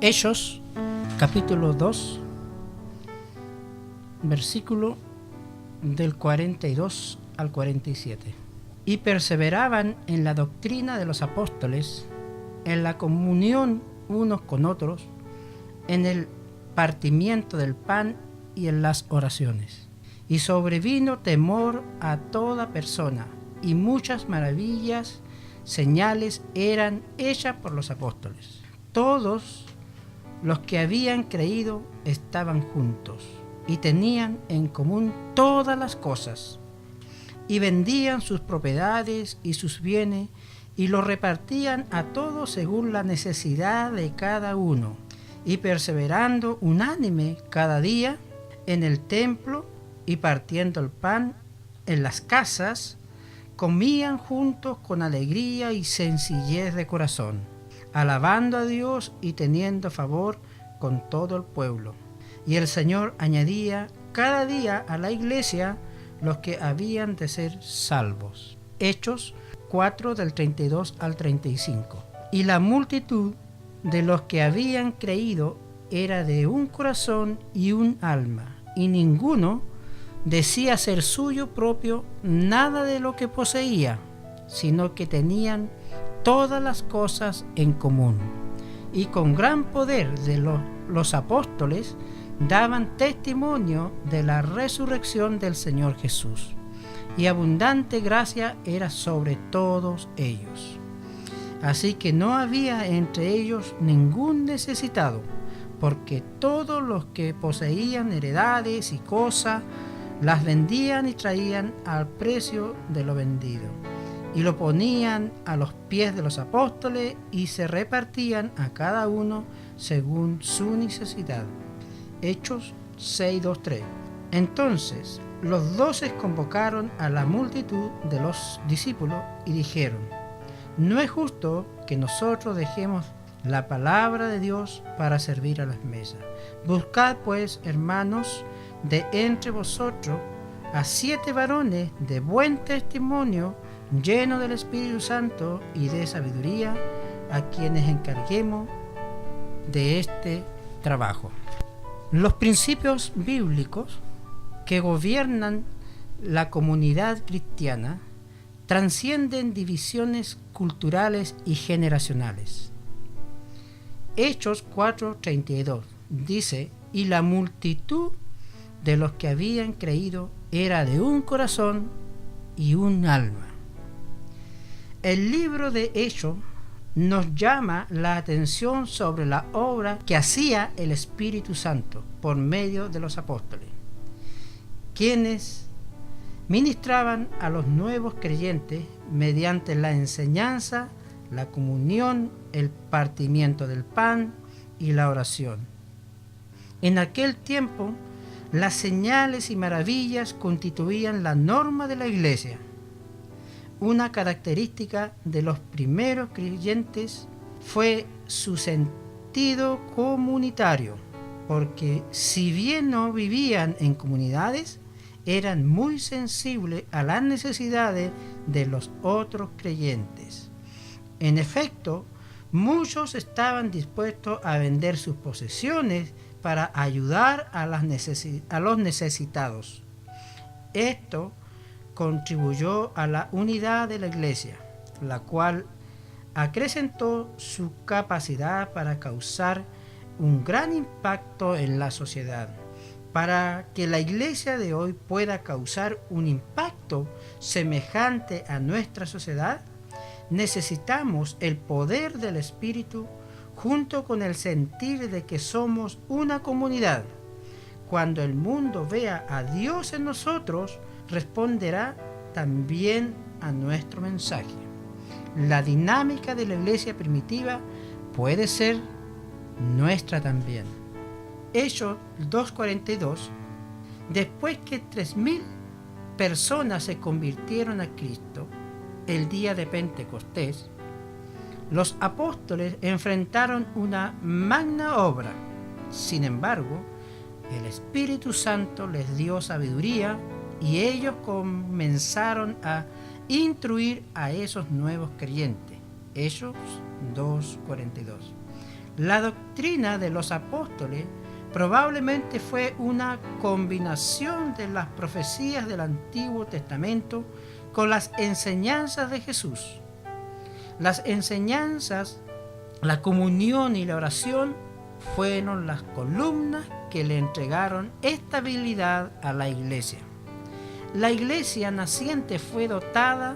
Hechos, capítulo 2, versículo del 42 al 47. Y perseveraban en la doctrina de los apóstoles, en la comunión unos con otros, en el partimiento del pan y en las oraciones. Y sobrevino temor a toda persona, y muchas maravillas, señales eran hechas por los apóstoles. Todos los que habían creído estaban juntos y tenían en común todas las cosas, y vendían sus propiedades y sus bienes y los repartían a todos según la necesidad de cada uno, y perseverando unánime cada día en el templo y partiendo el pan en las casas, comían juntos con alegría y sencillez de corazón, alabando a Dios y teniendo favor con todo el pueblo. Y el Señor añadía cada día a la iglesia los que habían de ser salvos. Hechos 4 del 32 al 35. Y la multitud de los que habían creído era de un corazón y un alma, y ninguno decía ser suyo propio nada de lo que poseía, sino que tenían todas las cosas en común. Y con gran poder de los apóstoles daban testimonio de la resurrección del Señor Jesús, y abundante gracia era sobre todos ellos. Así que no había entre ellos ningún necesitado, porque todos los que poseían heredades y cosas las vendían y traían al precio de lo vendido, y lo ponían a los pies de los apóstoles, y se repartían a cada uno según su necesidad. Hechos 6:2-3. Entonces los 12 convocaron a la multitud de los discípulos y dijeron: no es justo que nosotros dejemos la palabra de Dios para servir a las mesas. Buscad pues, hermanos, de entre vosotros a 7 varones de buen testimonio, llenos del Espíritu Santo y de sabiduría, a quienes encarguemos de este trabajo. Los principios bíblicos que gobiernan la comunidad cristiana trascienden divisiones culturales y generacionales. Hechos 4:32 dice: y la multitud de los que habían creído era de un corazón y un alma. El libro de Hechos nos llama la atención sobre la obra que hacía el Espíritu Santo por medio de los apóstoles, quienes ministraban a los nuevos creyentes mediante la enseñanza, la comunión, el partimiento del pan y la oración. En aquel tiempo, las señales y maravillas constituían la norma de la iglesia. Una característica de los primeros creyentes fue su sentido comunitario, porque si bien no vivían en comunidades, eran muy sensibles a las necesidades de los otros creyentes. En efecto, muchos estaban dispuestos a vender sus posesiones para ayudar a los necesitados. Esto contribuyó a la unidad de la iglesia, la cual acrecentó su capacidad para causar un gran impacto en la sociedad. Para que la iglesia de hoy pueda causar un impacto semejante a nuestra sociedad, necesitamos el poder del Espíritu junto con el sentir de que somos una comunidad. Cuando el mundo vea a Dios en nosotros, responderá también a nuestro mensaje. La dinámica de la iglesia primitiva puede ser nuestra también. Hechos 2:42. Después que 3,000 personas se convirtieron a Cristo el día de Pentecostés, los apóstoles enfrentaron una magna obra. Sin embargo, el Espíritu Santo les dio sabiduría y ellos comenzaron a instruir a esos nuevos creyentes. Hechos 2:42. La doctrina de los apóstoles probablemente fue una combinación de las profecías del Antiguo Testamento con las enseñanzas de Jesús. Las enseñanzas, la comunión y la oración fueron las columnas que le entregaron estabilidad a la iglesia. La iglesia naciente fue dotada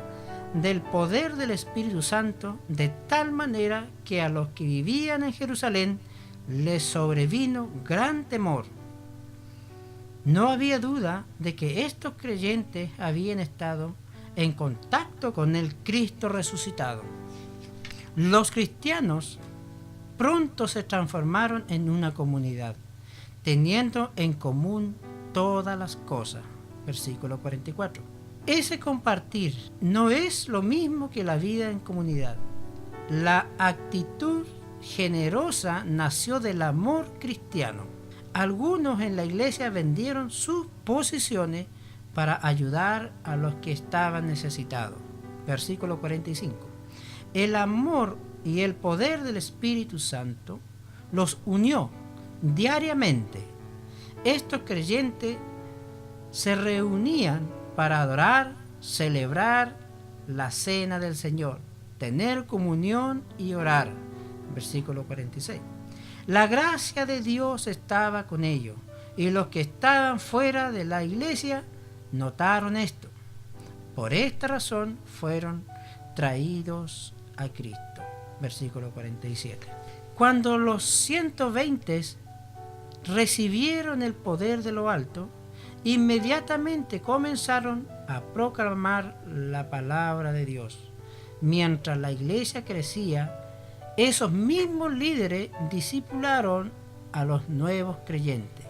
del poder del Espíritu Santo de tal manera que a los que vivían en Jerusalén les sobrevino gran temor. No había duda de que estos creyentes habían estado en contacto con el Cristo resucitado. Los cristianos pronto se transformaron en una comunidad, teniendo en común todas las cosas. Versículo 44. Ese compartir no es lo mismo que la vida en comunidad. La actitud generosa nació del amor cristiano. Algunos en la iglesia vendieron sus posiciones para ayudar a los que estaban necesitados. Versículo 45. El amor y el poder del Espíritu Santo los unió diariamente. Estos creyentes se reunían para adorar, celebrar la cena del Señor, tener comunión y orar. Versículo 46. La gracia de Dios estaba con ellos, y los que estaban fuera de la iglesia notaron esto. Por esta razón fueron traídos a Cristo. Versículo 47. Cuando los 120 recibieron el poder de lo alto, inmediatamente comenzaron a proclamar la palabra de Dios. Mientras la iglesia crecía, esos mismos líderes discipularon a los nuevos creyentes.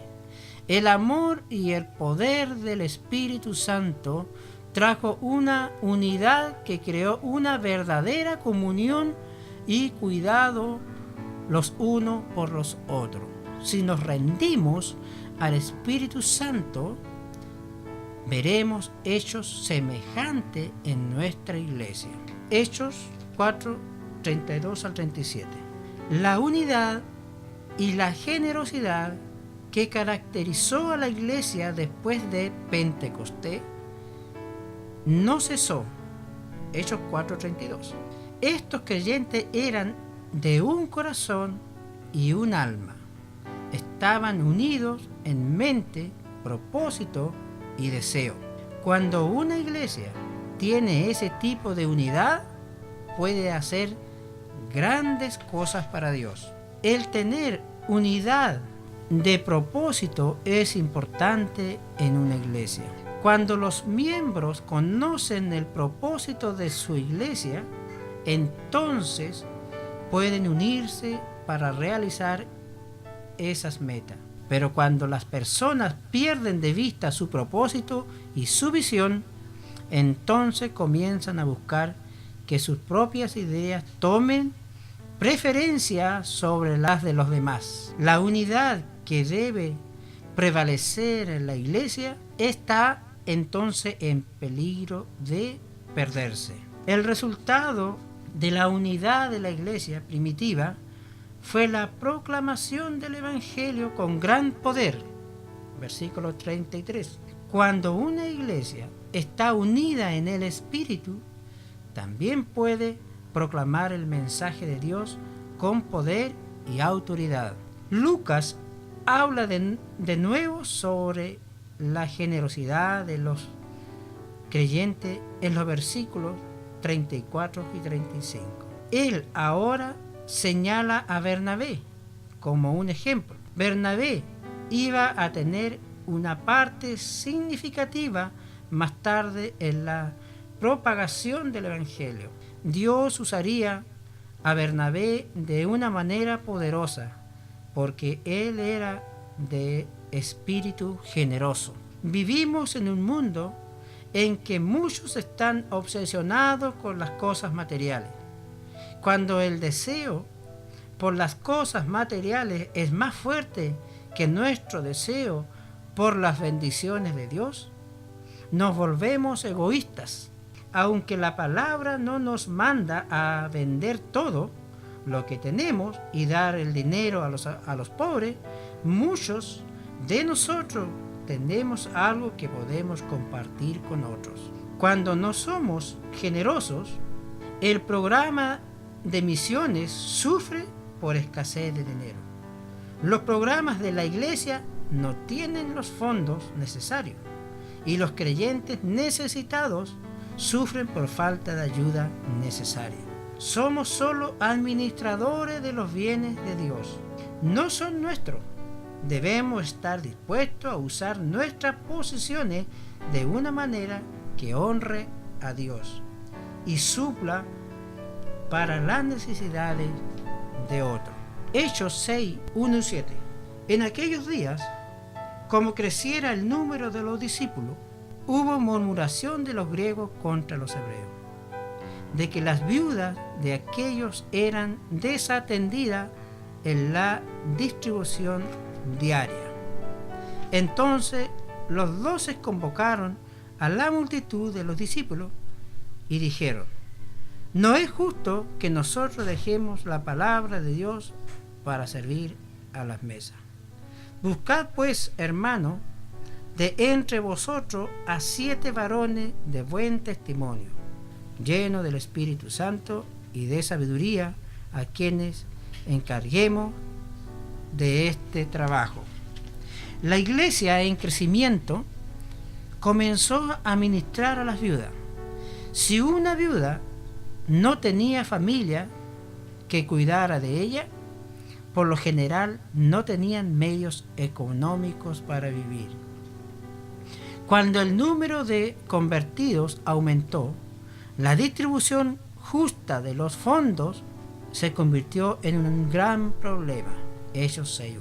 El amor y el poder del Espíritu Santo trajo una unidad que creó una verdadera comunión y cuidado los unos por los otros. Si nos rendimos al Espíritu Santo, veremos hechos semejantes en nuestra iglesia. Hechos 4, 32 al 37. La unidad y la generosidad que caracterizó a la iglesia después de Pentecostés no cesó. Hechos 4:32. Estos creyentes eran de un corazón y un alma. Estaban unidos en mente, propósito y deseo. Cuando una iglesia tiene ese tipo de unidad, puede hacer grandes cosas para Dios. El tener unidad de propósito es importante en una iglesia. Cuando los miembros conocen el propósito de su iglesia, entonces pueden unirse para realizar esas metas. Pero cuando las personas pierden de vista su propósito y su visión, entonces comienzan a buscar que sus propias ideas tomen preferencia sobre las de los demás. La unidad que debe prevalecer en la iglesia está entonces en peligro de perderse. El resultado de la unidad de la iglesia primitiva fue la proclamación del Evangelio con gran poder. Versículo 33. Cuando una iglesia está unida en el Espíritu, también puede proclamar el mensaje de Dios con poder y autoridad. Lucas habla de nuevo sobre la generosidad de los creyentes en los versículos 34 y 35. Él ahora señala a Bernabé como un ejemplo. Bernabé iba a tener una parte significativa más tarde en la propagación del Evangelio. Dios usaría a Bernabé de una manera poderosa porque él era de espíritu generoso. Vivimos en un mundo en que muchos están obsesionados con las cosas materiales. Cuando el deseo por las cosas materiales es más fuerte que nuestro deseo por las bendiciones de Dios, nos volvemos egoístas. Aunque la palabra no nos manda a vender todo, lo que tenemos y dar el dinero a los pobres, muchos de nosotros tenemos algo que podemos compartir con otros. Cuando no somos generosos, el programa de misiones sufre por escasez de dinero. Los programas de la iglesia no tienen los fondos necesarios y los creyentes necesitados sufren por falta de ayuda necesaria. Somos solo administradores de los bienes de Dios. No son nuestros. Debemos estar dispuestos a usar nuestras posesiones de una manera que honre a Dios y supla para las necesidades de otros. Hechos 6, 1 y 7. En aquellos días, como creciera el número de los discípulos, hubo murmuración de los griegos contra los hebreos, de que las viudas de aquellos eran desatendidas en la distribución diaria. Entonces los 12 convocaron a la multitud de los discípulos y dijeron: no es justo que nosotros dejemos la palabra de Dios para servir a las mesas. Buscad pues, hermanos, de entre vosotros a 7 varones de buen testimonio, llenos del Espíritu Santo y de sabiduría, a quienes encarguemos de este trabajo. La iglesia en crecimiento comenzó a ministrar a las viudas. Si una viuda no tenía familia que cuidara de ella, por lo general no tenían medios económicos para vivir. Cuando el número de convertidos aumentó, la distribución justa de los fondos se convirtió en un gran problema. Hechos 6.1.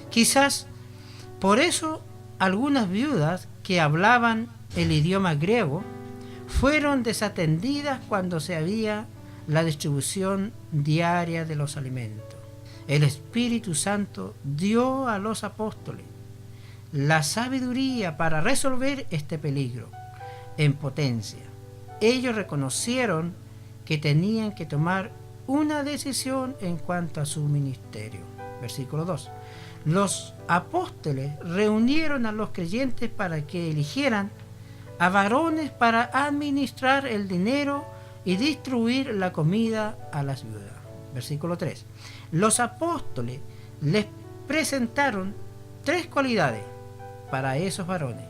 Quizás por eso algunas viudas que hablaban el idioma griego fueron desatendidas cuando se había la distribución diaria de los alimentos. El Espíritu Santo dio a los apóstoles la sabiduría para resolver este peligro en potencia. Ellos reconocieron que tenían que tomar una decisión en cuanto a su ministerio. Versículo 2. Los apóstoles reunieron a los creyentes para que eligieran a varones para administrar el dinero y distribuir la comida a las viudas. Versículo 3. Los apóstoles les presentaron 3 cualidades para esos varones.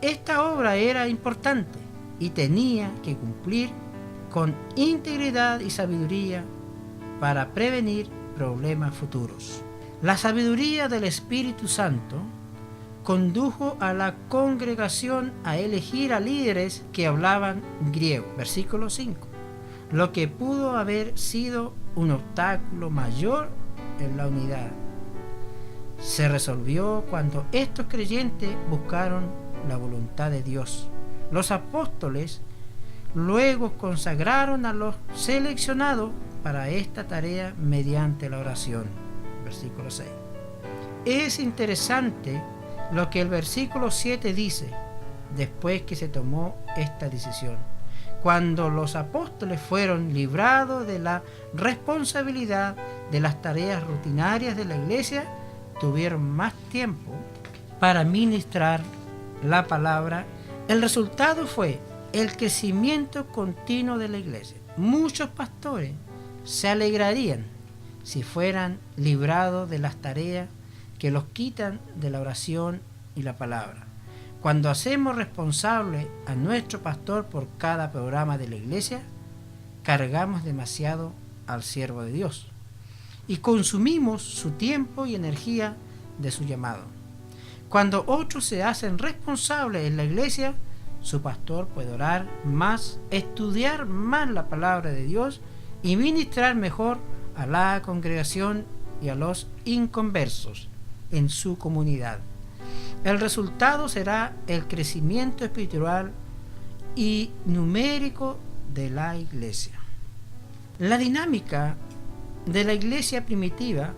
Esta obra era importante y tenía que cumplir con integridad y sabiduría para prevenir problemas futuros. La sabiduría del Espíritu Santo condujo a la congregación a elegir a líderes que hablaban griego. Versículo 5. Lo que pudo haber sido un obstáculo mayor en la unidad se resolvió cuando estos creyentes buscaron la voluntad de Dios. Los apóstoles luego consagraron a los seleccionados para esta tarea mediante la oración. Versículo 6. Es interesante lo que el versículo 7 dice después que se tomó esta decisión. Cuando los apóstoles fueron librados de la responsabilidad de las tareas rutinarias de la iglesia, tuvieron más tiempo para ministrar la palabra. El resultado fue el crecimiento continuo de la iglesia. Muchos pastores se alegrarían si fueran librados de las tareas que los quitan de la oración y la palabra. Cuando hacemos responsable a nuestro pastor por cada programa de la iglesia, cargamos demasiado al siervo de Dios y consumimos su tiempo y energía de su llamado. Cuando otros se hacen responsables en la iglesia, su pastor puede orar más, estudiar más la palabra de Dios y ministrar mejor a la congregación y a los inconversos en su comunidad. El resultado será el crecimiento espiritual y numérico de la iglesia. La dinámica de la iglesia primitiva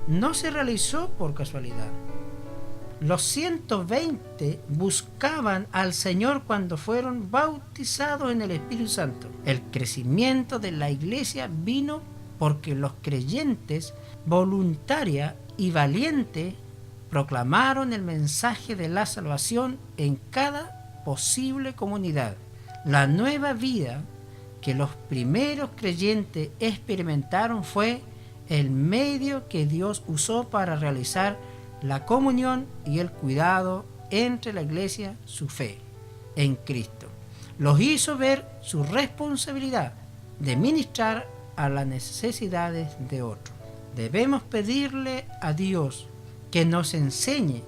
no se realizó por casualidad. Los 120 buscaban al Señor cuando fueron bautizados en el Espíritu Santo. El crecimiento de la iglesia vino porque los creyentes voluntaria y valiente proclamaron el mensaje de la salvación en cada posible comunidad. La nueva vida que los primeros creyentes experimentaron fue el medio que Dios usó para realizar la comunión y el cuidado entre la iglesia, su fe en Cristo. Los hizo ver su responsabilidad de ministrar a las necesidades de otros. Debemos pedirle a Dios que nos enseñe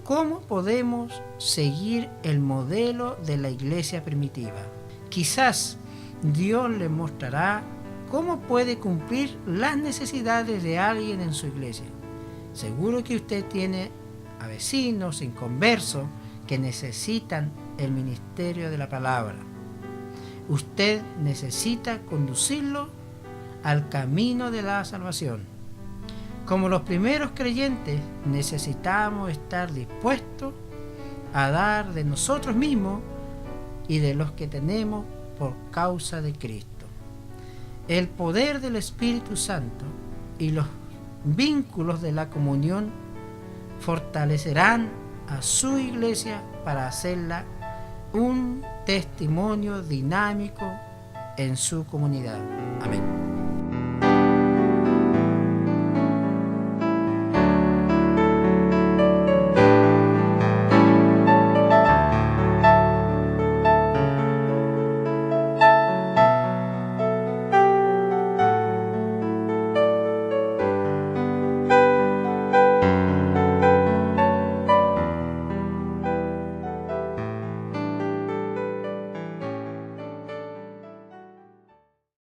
cómo podemos seguir el modelo de la iglesia primitiva. Quizás Dios le mostrará cómo puede cumplir las necesidades de alguien en su iglesia. Seguro que usted tiene a vecinos inconversos que necesitan el ministerio de la palabra. Usted necesita conducirlo al camino de la salvación. Como los primeros creyentes, necesitamos estar dispuestos a dar de nosotros mismos y de los que tenemos por causa de Cristo. El poder del Espíritu Santo y los vínculos de la comunión fortalecerán a su iglesia para hacerla un testimonio dinámico en su comunidad. Amén.